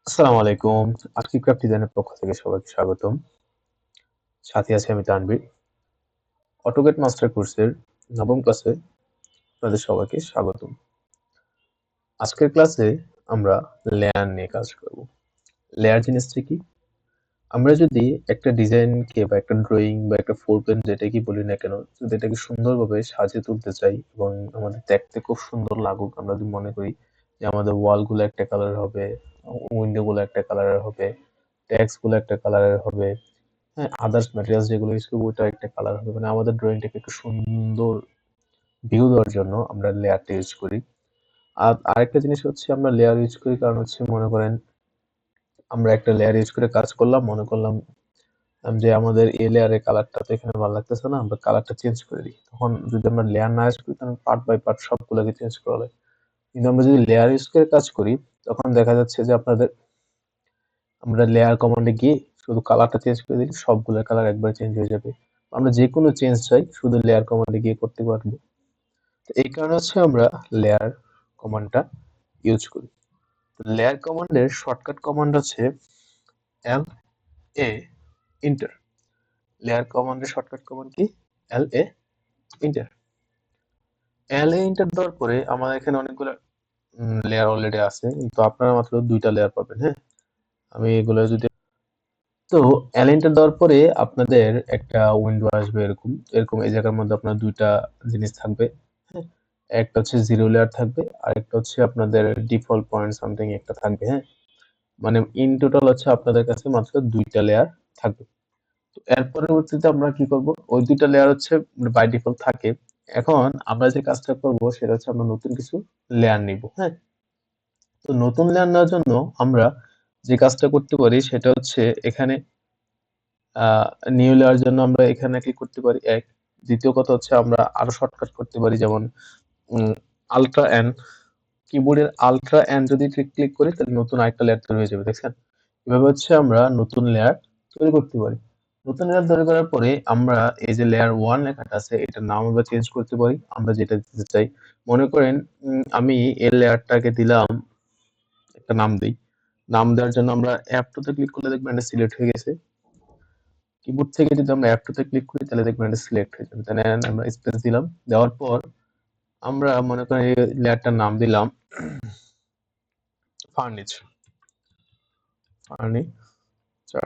আসসালামু আলাইকুম। আর্কিক্রাফট ডিজাইনের পক্ষ থেকে সবাইকে স্বাগতম। সাথে আছি আমি তানভীর। অটোক্যাড মাস্টার কোর্সের নবম ক্লাসে আপনাদের সবাইকে স্বাগতম। আজকের ক্লাসে আমরা লেয়ার নিয়ে কাজ করব। লেয়ার জিনিসটা কি? আমরা যদি একটা ডিজাইনকে বা একটা ড্রয়িং বা একটা ফ্লোর প্ল্যান যেটাকেই বলি না কেন, যদি এটাকে সুন্দরভাবে সাজিয়ে তুলতে চাই এবং আমাদের দেখতে খুব সুন্দর লাগুক, আমরা যদি মনে করি যে আমাদের ওয়ালগুলো একটা কালারের হবে, উইন্ডো গুলো একটা কালারের হবে, টেক্সট গুলো একটা কালারের হবে, হ্যাঁ, আদার্স ম্যাটেরিয়ালস যেগুলো ইউজ করবো ওটা একটা কালার হবে, মানে আমাদের ড্রয়িংটাকে একটু সুন্দর ভিউ দেওয়ার জন্য আমরা লেয়ারটা ইউজ করি। আর আরেকটা জিনিস হচ্ছে আমরা লেয়ার ইউজ করি কারণ হচ্ছে মনে করেন আমরা একটা লেয়ার ইউজ করে কাজ করলাম, মনে করলাম যে আমাদের এই লেয়ারের কালারটা তো এখানে ভালো লাগতেছে না, আমরা কালারটা চেঞ্জ করে দিই। তখন যদি আমরা লেয়ার না ইউজ করি তখন পার্ট বাই পার্ট সবগুলোকে চেঞ্জ করা হয়। কিন্তু আমরা যদি লেয়ার ইউজ করে কাজ করি তখন দেখা যাচ্ছে যে আমরা লেয়ার কমান্ডে গিয়ে শুধু কালারটা চেঞ্জ করে দিলে সবগুলোর কালার একবার চেঞ্জ হয়ে যাবে। আমরা যে কোনো চেঞ্জ চাই শুধু লেয়ার কমান্ডে গিয়ে করতে পারবো। তো এই কারণে হচ্ছে আমরা লেয়ার কমান্ডটা ইউজ করি। লেয়ার কমান্ডের শর্টকাট কমান্ড হচ্ছে এল এ ইন্টার। লেয়ার কমান্ডের শর্টকাট কমান্ড কি? এল এ ইন্টার। এল এ ইন্টার দেওয়ার পরে আমাদের এখানে অনেকগুলো লেয়ার অলরেডি আছে, কিন্তু আপনারা মাত্র দুইটা লেয়ার পাবেন। হ্যাঁ, আমি এগুলো যদি তো অ্যালাইনটা দেওয়ার পরে আপনাদের একটা উইন্ডো আসবে, এরকম এরকম এই জায়গার মধ্যে আপনার দুইটা জিনিস থাকবে। হ্যাঁ, একটা হচ্ছে জিরো লেয়ার থাকবে আর একটা হচ্ছে আপনাদের ডিফল্ট পয়েন্ট সামথিং একটা থাকবে। হ্যাঁ, মানে ইন টোটাল হচ্ছে আপনাদের কাছে মাত্র দুইটা লেয়ার থাকবে। তো এর পরবর্তীতে আমরা কি করব, ওই দুইটা লেয়ার হচ্ছে বাই ডিফল্ট থাকে। এখন আমরা যে কাজটা করব সেটা হচ্ছে আমরা নতুন কিছু লেয়ার নিব। হ্যাঁ, তো নতুন লেয়ার নেওয়ার জন্য আমরা যে কাজটা করতে পারি সেটা হচ্ছে এখানে নিউ লেয়ার জন্য আমরা এখানে ক্লিক করতে পারি এক। দ্বিতীয় কথা হচ্ছে আমরা আরো শর্টকাট করতে পারি, যেমন আলট্রা এন, কিবোর্ডের আলট্রা এন যদি ক্লিক করি তাহলে নতুন আরেকটা লেয়ার তৈরি হয়ে যাবে, দেখছেন? এভাবে হচ্ছে আমরা নতুন লেয়ার তৈরি করতে পারি। নতুন লেয়ার তৈরি করার পরে আমরা এই যে লেয়ার ওয়ান লেখাটা আছে এটার নাম আমরা চেঞ্জ করতে পারি আমরা যেটা দিতে চাই। মনে করেন আমি এই লেয়ারটাকে দিলাম একটা নাম দিই। নাম দেওয়ার জন্য আমরা অ্যাপ টুতে ক্লিক করলে দেখবেন এটা সিলেক্ট হয়ে গেছে। কিবোর্ড থেকে যদি আমরা অ্যাপ টুতে ক্লিক করি তাহলে দেখবেন এটা সিলেক্ট হয়ে যাবে। তাহলে আমরা স্পেস দিলাম, দেওয়ার পর আমরা মনে করেন এই লেয়ারটার নাম দিলাম ফার্নিচার। ফার্নিচার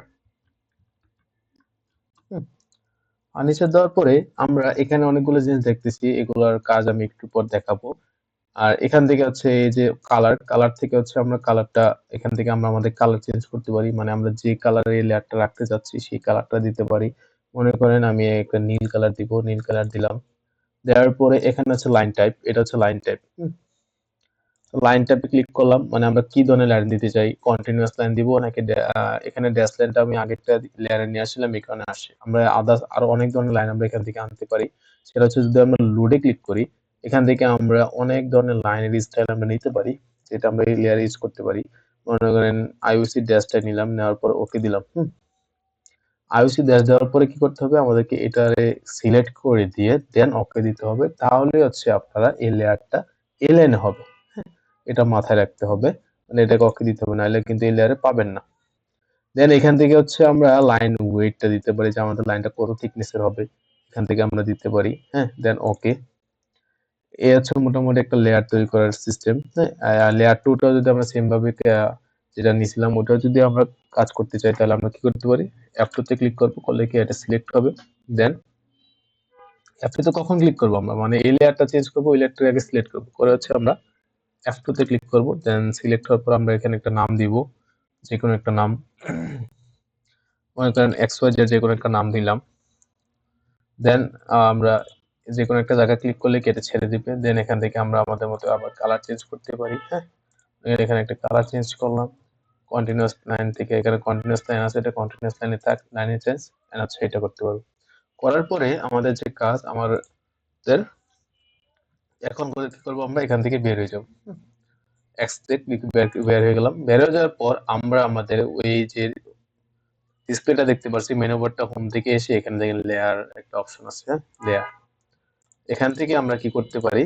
ফার্নিচার দেওয়ার পরে আমরা এখানে অনেকগুলো জিনিস দেখতেছি, এগুলোর কাজ আমি একটু পর দেখাবো। আর এখান থেকে হচ্ছে এই যে কালার, কালার থেকে হচ্ছে আমরা কালারটা এখান থেকে আমরা আমাদের কালার চেঞ্জ করতে পারি, মানে আমরা যে কালারে এই লেয়ারটা রাখতে চাচ্ছি সেই কালারটা দিতে পারি। মনে করেন আমি একটা নীল কালার দিব, নীল কালার দিলাম। দেওয়ার পরে এখানে হচ্ছে লাইন টাইপ, এটা হচ্ছে লাইন টাইপ। লাইন ট্যাবে ক্লিক করলাম, মানে আমরা কি ধরনের লাইন দিতে চাই, কন্টিনিউয়াস লাইন দিব নাকি এখানে ড্যাশ লাইনটা আমি আগেরটা লেয়ারে নিয়ে আসছিলাম এই কারণে আসে। আমরা আদার্স আরো অনেক ধরনের লাইন আমরা এখান থেকে আনতে পারি। সেটা হচ্ছে যদি আমরা লোডে ক্লিক করি এখান থেকে আমরা অনেক ধরনের লাইনের স্টাইল আমরা নিতে পারি, যেটা আমরা এই লেয়ারে ইউজ করতে পারি। মনে করেন আইওসি ড্যাশটা নিলাম, নেওয়ার পর ওকে দিলাম। আইওসি ড্যাশ দেওয়ার পরে কি করতে হবে, আমাদেরকে এটারে সিলেক্ট করে দিয়ে দেন ওকে দিতে হবে, তাহলে হচ্ছে আপনারা এই লেয়ারটা এলাইন হবে। এটা মাথায় রাখতে হবে, মানে এটাকে ওকে দিতে হবে, নাহলে কিন্তু এই লেয়ারে পাবেন না। দেন এখান থেকে হচ্ছে আমরা লাইন ওয়েটটা দিতে পারি, যে আমাদের লাইনটা কত থিকনেসের হবে এখান থেকে আমরা দিতে পারি। হ্যাঁ, দেন ওকে। এই হচ্ছে মোটামুটি একটা লেয়ার তৈরি করার সিস্টেম। হ্যাঁ, লেয়ার টুটাও যদি আমরা সেম ভাবে যেটা নিয়েছিলাম ওটাও যদি আমরা কাজ করতে চাই তাহলে আমরা কি করতে পারি, অ্যাপ টুতে ক্লিক করবো, করলে কি এটা সিলেক্ট হবে। দেন অ্যাপ টুতে কখন ক্লিক করবো আমরা, মানে এই লেয়ারটা চেঞ্জ করবো, ওই লেয়ারটাকে আগে সিলেক্ট করবো, করে হচ্ছে আমরা F2 তে ক্লিক করব। দেন সিলেক্ট হওয়ার পর আমরা এখানে একটা নাম দিব, যে কোনো একটা নাম। মনে করেন XYZ যে কোনো একটা নাম দিলাম। দেন আমরা যে কোনো একটা জায়গায় ক্লিক করলে কেটে ছেড়ে দিবে। দেন এখান থেকে আমরা আমাদের মতো আবার কালার চেঞ্জ করতে পারি। হ্যাঁ, এখানে একটা কালার চেঞ্জ করলাম। কন্টিনিউয়াস লাইন থেকে এখানে কন্টিনিউয়াস লাইন আছে, এটা কন্টিনিউয়াস লাইনে থাক, লাইনে চেঞ্জ এন্ড হচ্ছে এটা করতে পারবো। করার পরে আমাদের যে কাজ আমাদের এখন করে কি করবো, আমরা এখান থেকে বের হয়ে যাবো। এক্সিট বের হয়ে গেলাম। বের হয়ে যাওয়ার পর আমরা আমাদের ওই যে ডিসপ্লেটা দেখতে পাচ্ছি, মেনু বারটা হোম থেকে এসে এখানে দেখেন লেয়ার একটা অপশন আছে, লেয়ার। এখান থেকে আমরা কি করতে পারি,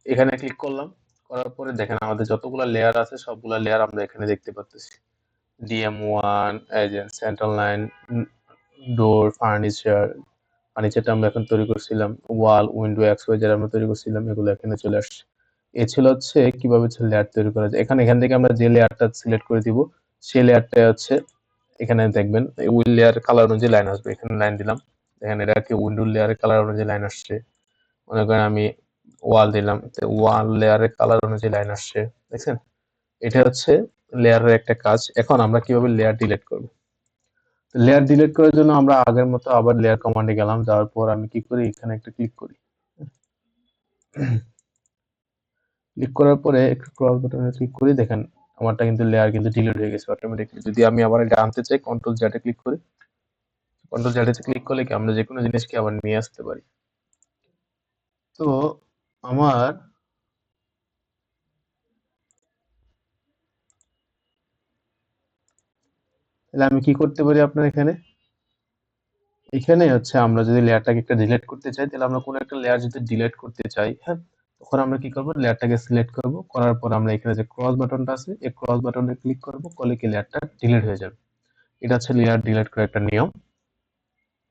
এখানে ক্লিক করলাম, করার পরে দেখেন আমাদের যতগুলা লেয়ার আছে সবগুলা লেয়ার আমরা এখানে দেখতে পাচ্ছি। DM1, এজেন্ট, সেন্ট্রাল লাইন, ডোর, ফার্নিচারটা আমরা এখন তৈরি করছিলাম, ওয়াল, উইন্ডো, এক্সওয়াই যারা আমরা তৈরি করছিলাম এগুলো এখানে চলে আসছে। এ ছিল হচ্ছে কিভাবে লেয়ার তৈরি করা যায়। এখান থেকে আমরা যে লেয়ারটা সিলেক্ট করে দিব সেই লেয়ারটা হচ্ছে এখানে দেখবেন উইল লেয়ার কালার অনুযায়ী লাইন আসবে। এখানে লাইন দিলাম, দেখেন এটা কি উইন্ডো লেয়ারের কালার অনুযায়ী লাইন আসছে। মনে করেন আমি ওয়াল দিলাম, ওয়াল লেয়ারের কালার অনুযায়ী লাইন আসছে, দেখছেন? এটা হচ্ছে লেয়ারের একটা কাজ। এখন আমরা কিভাবে লেয়ার ডিলিট করব। লেয়ার ডিলিট করার জন্য আমরা আগের মতো আবার লেয়ার কমান্ডে গেলাম, যাওয়ার পর আমি কি করি এখানে একটা ক্লিক করি। ক্লিক করার পরে একটু ক্রস বাটনে ক্লিক করি, দেখেন আমারটা কিন্তু লেয়ার কিন্তু ডিলিট হয়ে গেছে অটোমেটিকলি। যদি আমি আবার এটা আনতে চাই কন্ট্রোল জেড এ ক্লিক করি, কন্ট্রোল জেড এ ক্লিক করলে কি আমরা যে কোনো জিনিসকে আবার নিয়ে আসতে পারি। তো আমার তাহলে আমি কি করতে পারি আপনার এখানে হচ্ছে আমরা যদি লেয়ারটাকে একটা ডিলিট করতে চাই, তাহলে আমরা কোনো একটা লেয়ার যদি ডিলিট করতে চাই, হ্যাঁ, তখন আমরা কি করব লেয়ারটাকে সিলেক্ট করব, করার পর আমরা এখানে যে ক্রস বাটনটা আছে এই ক্রস বাটনে ক্লিক করব, করলে কি লেয়ারটা ডিলিট হয়ে যাবে। এটা হচ্ছে লেয়ার ডিলিট করার একটা নিয়ম।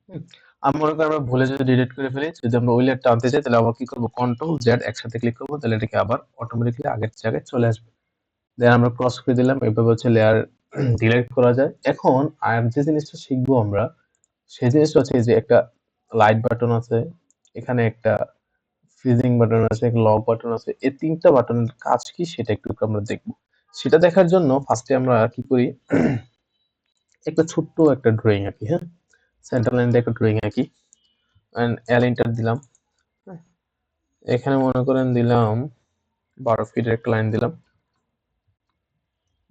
হুম। আমি মনে করি আমরা ভুলে যদি ডিলিট করে ফেলি, যদি আমরা ওই লেয়ারটা আনতে চাই তাহলে আবার কি করব কন্ট্রোল জেড একসাথে ক্লিক করব, তাহলে এটাকে আবার অটোমেটিক্যালি আগের জায়গায় চলে আসবে। দেন আমরা ক্রস করে দিলাম, এভাবে হচ্ছে লেয়ার ডিলিট করা যায়। এখন আর যে জিনিসটা শিখবো আমরা সেই জিনিসটা হচ্ছে এই যে একটা লাইট বাটন আছে, এখানে একটা ফ্রিজিং বাটন আছে, একটা লক বাটন আছে। এই তিনটা বাটনের কাজ কি সেটা একটু আমরা দেখবো। সেটা দেখার জন্য ফার্স্টে আমরা কি করি একটা ছোট্ট একটা ড্রয়িং আঁকি, হ্যাঁ, সেন্টার লাইন দিয়ে একটা ড্রয়িং আঁকি। এন্ড এল এন্টার দিলাম, হ্যাঁ, এখানে মনে করেন দিলাম 12 ফিটের একটা লাইন দিলাম।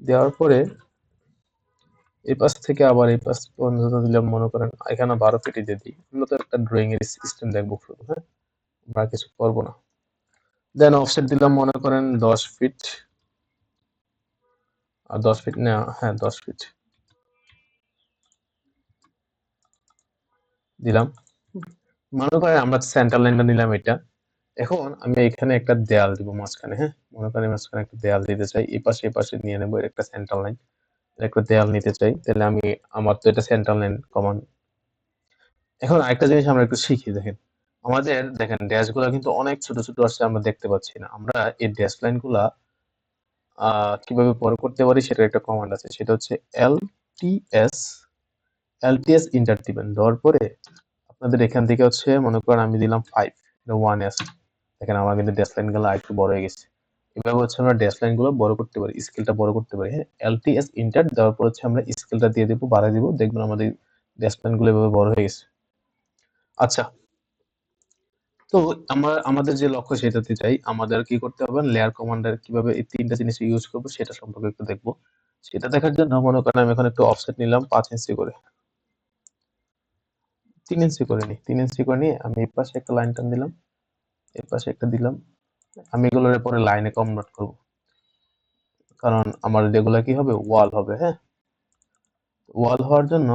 দেওয়ার পরে এই পাশ থেকে আবার এই পাশ পর্যন্ত দিলাম, মনে করেন এখানে 12 ফিটই দিয়ে দিই। আমরা তো একটা ড্রয়িং এর সিস্টেম দেখবো শুধু, হ্যাঁ, আমরা কিছু করবো না। দেন অফসেট দিলাম মনে করেন 10 ফিট, আর 10 ফিট না, হ্যাঁ 10 ফিট দিলাম। মনে করেন আমরা সেন্টার লাইনটা নিলাম এটা। এখন আমি এখানে একটা দেয়াল দিব মাঝখানে, হ্যাঁ, মনে করেন মাঝখানে একটা দেয়াল দিতে চাই, এই পাশে নিয়ে নেবো একটা সেন্টার লাইন, একটা দেয়াল নিতে চাই, তাহলে আমি আমার তো এটা সেন্টার লাইন কমান্ড। এখন আরেকটা জিনিস আমরা একটু শিখি, দেখেন আমাদের দেখেন ড্যাশ গুলা কিন্তু অনেক ছোট ছোট আসছে, আমরা দেখতে পাচ্ছি না। আমরা এই ড্যাশ লাইন গুলা কিভাবে বড় করতে পারি সেটার একটা কমান্ড আছে, সেটা হচ্ছে এলটিএস এলটিএস ইন্টার দিবেন। দেওয়ার পরে আপনাদের এখান থেকে হচ্ছে মনে করেন আমি দিলাম 5, 1s, দেখেন আমার কিন্তু ড্যাশ লাইন গুলো আরেকটু বড় হয়ে গেছে। এভাবে হচ্ছে আমরা ড্যাশ লাইন গুলো বড় করতে পারি, স্কেলটা বড় করতে পারি, হ্যাঁ। এলটিএস ইন্টার দেওয়ার পর হচ্ছে আমরা স্কেলটা দিয়ে দিব, বাড়াই দিব, দেখবেন আমাদের ড্যাশ লাইন গুলো এভাবে বড় হয়ে গেছে। আচ্ছা, তো আমরা আমাদের যে লক্ষ্য সেটাতে চাই, আমাদের কি করতে হবে লেয়ার কমান্ডার কিভাবে এই তিনটা জিনিস ইউজ করবো সেটা সম্পর্কে একটু দেখবো। সেটা দেখার জন্য মনে করেন আমি এখন একটু অফসেট নিলাম 5 ইঞ্চি করে, 3 ইঞ্চি করে নিই, 3 ইঞ্চি করে নিয়ে আমি এই পাশে একটা লাইন টান দিলাম, এই পাশে একটা দিলাম। আমি এগুলোর পরে লাইনে কনভার্ট করব, কারণ আমার যেগুলো কি হবে ওয়াল হবে, হ্যাঁ। ওয়াল হওয়ার জন্য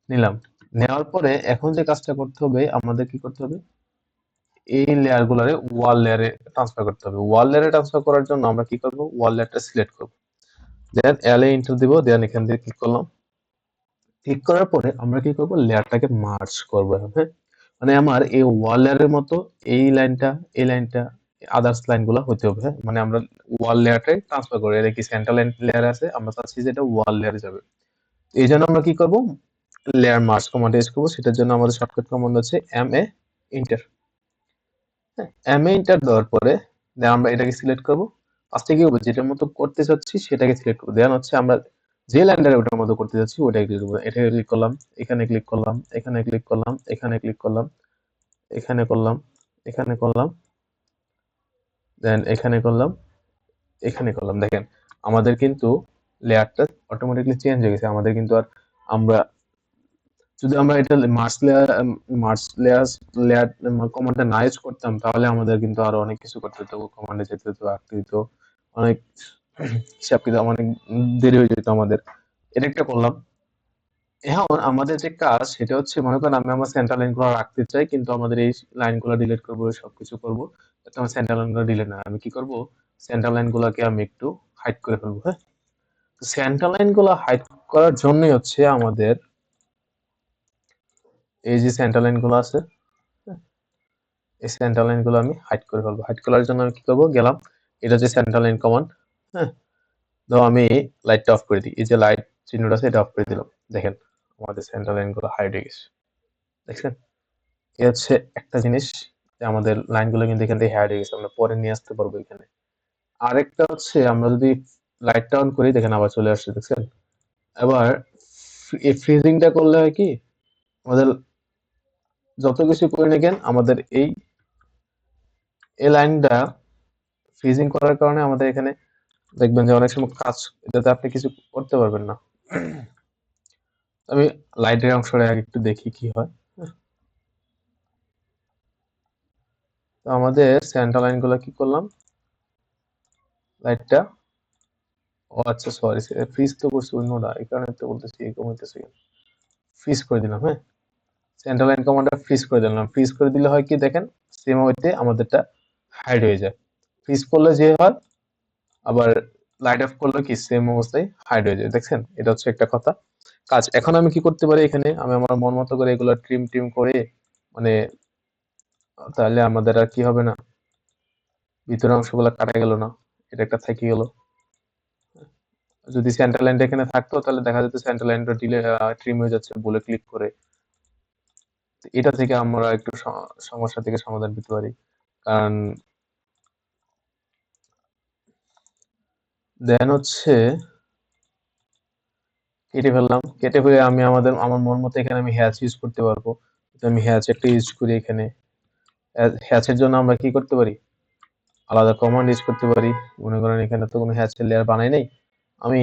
নিলাম। নেওয়ার পরে এখন যে কাজটা করতে হবে আমাদের কি করতে হবে এই লেয়ার গুলারে ওয়াল লেয়ারে ট্রান্সফার করতে হবে। ওয়াল লেয়ারে ট্রান্সফার করার জন্য আমরা কি করব ওয়াল লেয়ারটা সিলেক্ট করব, দেন এল এ এন্টার দিব, দেন এখান থেকে ক্লিক করলাম। ক্লিক করার পরে আমরা কি করব লেয়ারটাকে মার্জ করব, হ্যাঁ। মানে আমার এই ওয়াল লেয়ারের মতো এই লাইনটা আদার্স লাইন গুলা হতে হবে, হ্যাঁ। মানে আমরা ওয়াল লেয়ারটাই ট্রান্সফার করি, এটা কি সেন্টার লাইন লেয়ার আছে, আমরা চাচ্ছি যে এটা ওয়াল লেয়ারে যাবে। এই জন্য আমরা কি করব লেয়ার মার্জ কমান্ড ইউজ করব। সেটার জন্য আমাদের শর্টকাট কমান্ড হচ্ছে এম এ এন্টার, হ্যাঁ। এম এ এন্টার দেওয়ার পরে দেন আমরা এটাকে সিলেক্ট করব। ফার্স্টে কি হবে যেটার মতো করতে চাচ্ছি সেটাকে সিলেক্ট করব, দেন হচ্ছে আমরা যে লাইনটা ওটার মতো করতে যাচ্ছি ওটাকে ক্লিক করব। এটাকে ক্লিক করলাম, এখানে ক্লিক করলাম, এখানে ক্লিক করলাম, এখানে ক্লিক করলাম, এখানে করলাম, এখানে করলাম, দেন এখানে করলাম, এখানে করলাম। দেখেন আমাদের কিন্তু লেয়ারটা অটোমেটিকলি চেঞ্জ হয়ে গেছে। আমাদের কিন্তু আর আমরা যদি আমরা এটা লেয়ার কমান্ডটা না ইউজ করতাম তাহলে আমাদের কিন্তু আরো অনেক কিছু করতে হতো, কমান্ডে যেতে হতো, রাখতে হতো, অনেক হিসাব কিন্তু অনেক দেরি হয়ে যেত আমাদের। এটা একটা করলাম, এখন আমাদের যে কাজ সেটা হচ্ছে, মনে করেন আমি আমার সেন্টার লাইন গুলো রাখতে চাই, কিন্তু আমাদের এই লাইন গুলো ডিলিট করবো, সবকিছু করবো, যাতে আমার সেন্টার লাইন গুলো ডিলিট না হয়। আমি কি করব, সেন্টার লাইন গুলোকে আমি একটু হাইড করে ফেলবো। হ্যাঁ, তো সেন্টার লাইন গুলো হাইড করার জন্যই হচ্ছে আমাদের এই যে সেন্টার লাইন গুলো আছে, হ্যাঁ, এই সেন্টার লাইন গুলো আমি হাইড করে ফেলবো। হাইড করার জন্য আমি কি করবো, গেলাম, এটা হচ্ছে সেন্টার লাইন কমান্ড। হ্যাঁ, তো আমি লাইটটা অফ করে দিই, এই যে লাইট চিহ্নটা আছে এটা অফ করে দিলাম। দেখেন আমাদের সেন্টার লাইন গুলো হাইড হয়ে গেছে, দেখছেন? এ হচ্ছে একটা জিনিস, যে আমাদের লাইনগুলো কিন্তু এখান থেকে হাইড হয়ে গেছে, আমরা পরে নিয়ে আসতে পারবো এখানে। আরেকটা হচ্ছে, আমরা যদি লাইটটা অন করি, দেখেন আবার চলে আসছে, দেখছেন? আবার এই ফ্রিজিংটা করলে হয় কি, আমাদের যত কিছু করি না কেন, আমাদের এই লাইনটা ফ্রিজিং করার কারণে আমাদের এখানে দেখবেন যে অনেক সময় কাজ, এটাতে আপনি কিছু করতে পারবেন না। আমি লাইটের অংশটা আগে একটু দেখি কি হয়। তো আমাদের সেন্টার লাইন গুলো কি করলাম, লাইটটা, ও আচ্ছা সরি, ফ্রিজ তো করছি অন্যটা, এই কারণে তো বলতেছি এরকম হইতেছে। ফ্রিজ করে দিলাম, হ্যাঁ, সেন্ট্রাল লাইন কমান্ডটা ফ্রিজ করে দিলাম। ফ্রিজ করে দিলে হয় কি, দেখেন সেম ওয়েতে আমাদেরটা হাইড হয়ে যায়। ফ্রিজ করলে যে হয়, আবার লাইট অফ করলে কি সেম অবস্থায় হাইড হয়ে যায়, দেখছেন? এটা হচ্ছে একটা কথা। কাজ এখন আমি কি করতে পারি, এখানে আমি আমার মন মতো করে এগুলো ট্রিম টিম করে, মানে তাহলে আমাদের আর কি হবে না, ভিতরের অংশগুলো কাটা গেল না, এটা একটা থেকে গেল। যদি সেন্ট্রাল লাইনটা এখানে থাকতো, তাহলে দেখা যেত সেন্ট্রাল লাইনটা ডিলে ট্রিম হয়ে যাচ্ছে বলে ক্লিক করে। এটা থেকে আমরা একটু সমস্যা থেকে সমাধান পেতে পারি। কারণ দেন হচ্ছে কেটে ফেললাম, কেটে ফেলে আমি আমার মন মতো এখানে আমি হ্যাচ ইউজ করতে পারবো। তো আমি হ্যাচ একটা ইউজ করি এখানে। হ্যাচের জন্য আমরা কি করতে পারি, আলাদা কমান্ড ইউজ করতে পারি। মনে করেন এখানে তো কোনো হ্যাচের লেয়ার বানাই নাই, আমি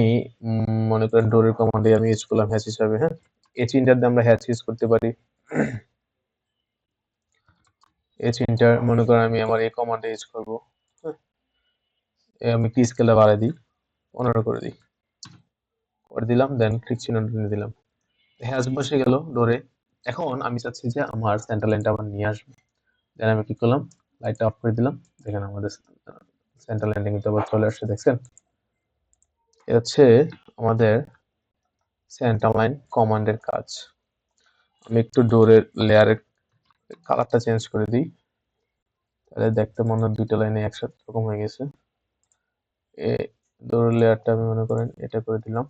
মনে করেন ডোরের কমান্ডে আমি ইউজ করলাম হ্যাচ হিসাবে। হ্যাঁ, এই চিনটার দিয়ে আমরা হ্যাচ ইউজ করতে পারি। এই চিনটার মনে করেন আমি আমার এই কমান্ডে ইউজ করবো। হ্যাঁ, আমি কি স্কেলটা বাড়াই দিই, 15 করে দিই, করে দিলাম, দেন ক্লিক চিহ্নটা নিয়ে দিলাম, হ্যাশ বসে গেল ডোরে। এখন আমি চাচ্ছি যে আমার সেন্টার লাইনটা আবার নিয়ে আসবো। দেন আমি কি করলাম, লাইটটা অফ করে দিলাম। দেখেন আমাদের সেন্টার লাইনটা কিন্তু আবার চলে আসছে, দেখছেন? এটা হচ্ছে আমাদের সেন্টার লাইন কমান্ডের কাজ। আমি একটু ডোরের লেয়ারের কালারটা চেঞ্জ করে দিই, তাহলে দেখতে মনে হয় দুইটা লাইনে একসাথে রকম হয়ে গেছে। এ ডোরের লেয়ারটা আমি মনে করেন এটা করে দিলাম।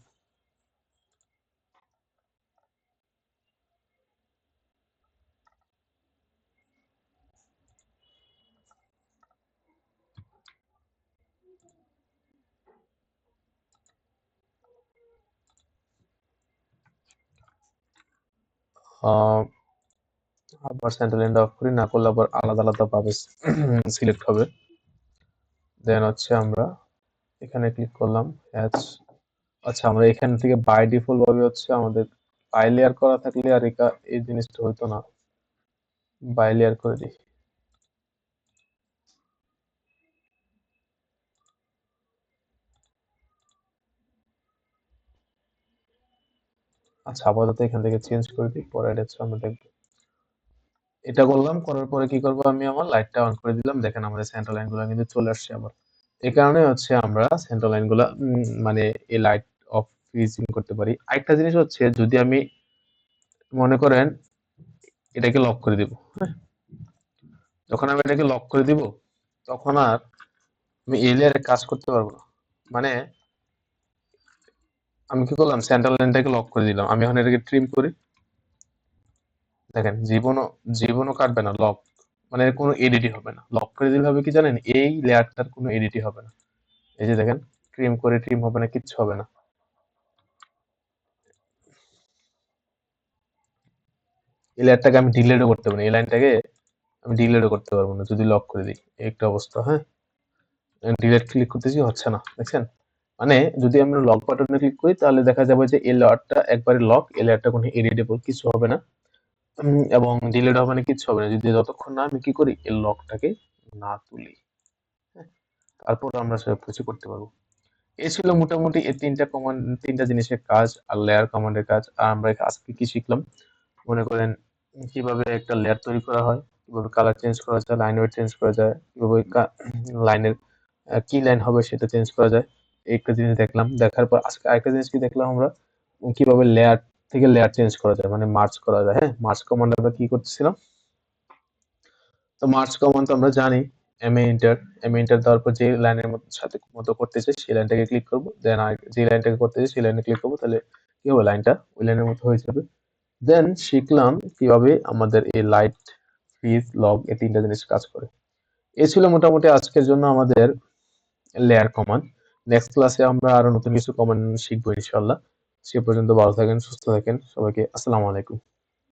আহ, আবার সেন্টার লাইনটা অফ করি, না করলে আবার আলাদা আলাদা ভাবে সিলেক্ট হবে। দেন হচ্ছে আমরা এখানে ক্লিক করলাম হ্যাচ। আচ্ছা, আমরা এখান থেকে বাই ডিফল্ট ভাবে হচ্ছে আমাদের বাই লেয়ার করা থাকলে আর এই জিনিসটা হইতো না। বাই লেয়ার করে দিই। আচ্ছা, আপাতত এখান থেকে চেঞ্জ করে দিই, পরে এটা হচ্ছে আমরা দেখবো। এটা করলাম, করার পরে কি করবো, আমি আমার লাইটটা অন করে দিলাম। দেখেন আমাদের সেন্টার লাইন গুলো কিন্তু চলে আসছে আবার। এই কারণে হচ্ছে আমরা সেন্টার লাইন গুলা মানে এই লাইট অফ ফ্রিজিং করতে পারি। আরেকটা জিনিস হচ্ছে, যদি আমি মনে করেন এটাকে লক করে দিব, হ্যাঁ, যখন আমি এটাকে লক করে দিব, তখন আর আমি এই লেয়ারে কাজ করতে পারবো না। মানে আমি কি করলাম, সেন্ট্রাল লাইনটাকে লক করে দিলাম। আমি এখন এটাকে ট্রিম করি, দেখেন জীবনও কাটবে না, লক মানে এর কোনো এডিটই হবে না। লক করে দিলে হবে কি জানেন, এই লেয়ারটার কোনো এডিটই হবে না। এই যে দেখেন, ট্রিম করে ট্রিম হবে না, কিচ্ছু হবে না। এই লেয়ারটাকে আমি ডিলেটও করতে পারবো না, এই লাইনটাকে আমি ডিলেটও করতে পারবো না যদি লক করে দিই। এই একটা অবস্থা। হ্যাঁ, ডিলেট ক্লিক করতেছি, হচ্ছে না, দেখছেন? মানে যদি আমরা লক বাটনে ক্লিক করি, তাহলে দেখা যাবে যে এই লেয়ারটা একবারে লক, এই লেয়ারটা কোনো এডিটেবল কিছু হবে না। এবং ডিলেট হবে না, কিচ্ছু হবে না, যদি যতক্ষণ না আমি কি করি, এই লকটাকে না তুলি। হ্যাঁ, তারপর আমরা সব কিছু করতে পারবো। এই ছিল মোটামুটি এই তিনটা জিনিসের কাজ আর লেয়ার কমান্ডের কাজ। আর আমরা আজকে কি শিখলাম মনে করেন, কিভাবে একটা লেয়ার তৈরি করা হয়, কিভাবে কালার চেঞ্জ করা যায়, লাইন ওয়েট চেঞ্জ করা যায়, কিভাবে লাইনের কি লাইন হবে সেটা চেঞ্জ করা যায়। এই একটা জিনিস দেখলাম। দেখার পর আজকে আরেকটা জিনিস কি দেখলাম আমরা, কিভাবে লেয়ার থেকে লেয়ার চেঞ্জ করা যায়, মানে মার্জ করা যায়। হ্যাঁ, মার্জ কমান্ড আমরা কি করতেছিলাম, তো মার্জ কমান্ড তো আমরা জানি, এম এ এন্টার দেওয়ার পর যে লাইনের সাথে মতো করতে চাই সেই লাইনটাকে ক্লিক করবো, দেন যে লাইনটাকে করতে চাই সেই লাইনে ক্লিক করবো, তাহলে কি হবে, লাইনটা ওই লাইনের মতো হয়ে যাবে। দেন শিখলাম কিভাবে আমাদের এই লাইট, ফিজ, লগ এই তিনটা জিনিস কাজ করে। এই ছিল মোটামুটি আজকের জন্য আমাদের লেয়ার কমান্ড। নেক্সট ক্লাসে আমরা আরো নতুন কিছু কমান্ড শিখবো ইনশাল্লাহ। সে পর্যন্ত ভালো থাকেন, সুস্থ থাকেন, সবাইকে আসসালামু আলাইকুম।